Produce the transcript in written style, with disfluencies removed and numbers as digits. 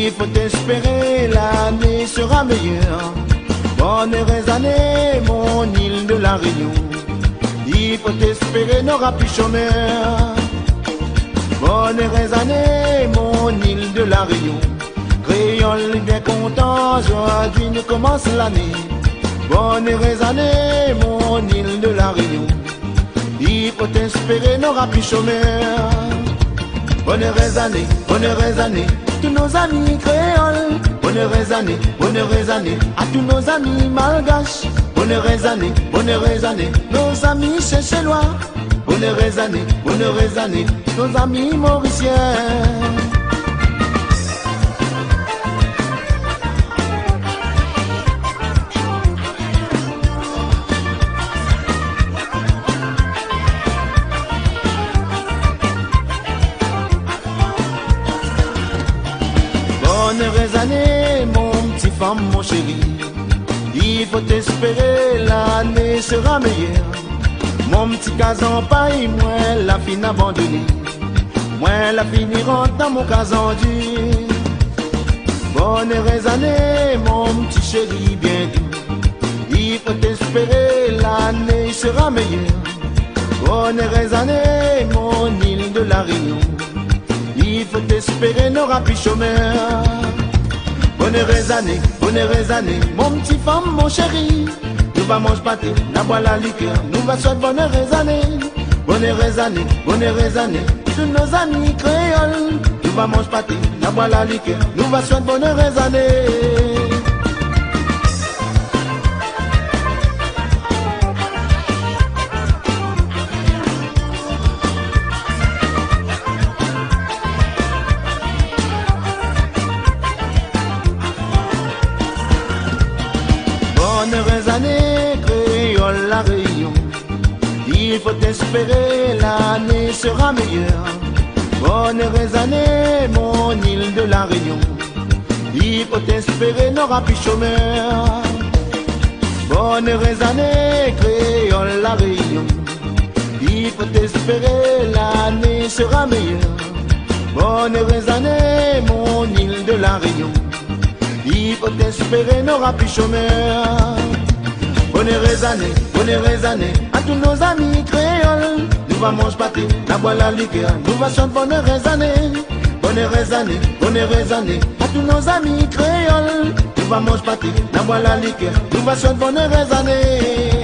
Il faut espérer, l'année sera meilleure. Bonne heureuse année, mon île de la Réunion. Il faut espérer, n'aura plus chômeur. Bonne heureuse année, mon île de la Réunion. Créole bien content, aujourd'hui nous commence l'année. Bonne heureuse année, mon île de la Réunion. Il faut espérer, n'aura plus chômeur. Bonne heureuse année, tous nos amis créoles. Bonne heureuse année, à tous nos amis malgaches. Bonne heureuse année, nos amis chéchélois. Bonne heureuse année, nos amis mauriciens. Bonne heureuse année, mon petit femme, mon chéri. Il faut espérer, l'année sera meilleure. Mon petit casan paille, moi la fine abandonnée. Moi la fine rentre dans mon casan dur. Bonne heureuse année, mon petit chéri bien doux. Il faut espérer, l'année sera meilleure. Bonne heureuse année, mon île de la Réunion. Il faut espérer, n'aura plus chômeur. Bonne heureuse année, mon petit femme, mon chéri. Nous va manger pâté, la boire la liqueur. Nous va souhaiter bonne heureuse année. Bonne heureuse année, tous nos amis créoles. Nous va manger pâté, la boire la liqueur. Nous va souhaiter bonne heureuse année. Bonne heureuse année, créole la Réunion. Il faut espérer, l'année sera meilleure. Bonne heureuse année, mon île de la Réunion. Il faut espérer, n'aura plus chômeur. Bonne heureuse année, créole la Réunion. Il faut espérer, l'année sera meilleure. Bonne heureuse année, mon île de la Réunion. Il faut espérer, n'aura plus chômeur. Bonne heureuse année, à tous nos amis créoles. Nous va manger pâté, la boire la liqueur. Nous va chanter bonne heureuse année. Bonne heureuse année, à tous nos amis créoles. Nous va manger pâté, la boire la liqueur. Nous va chanter bonne heureuse année.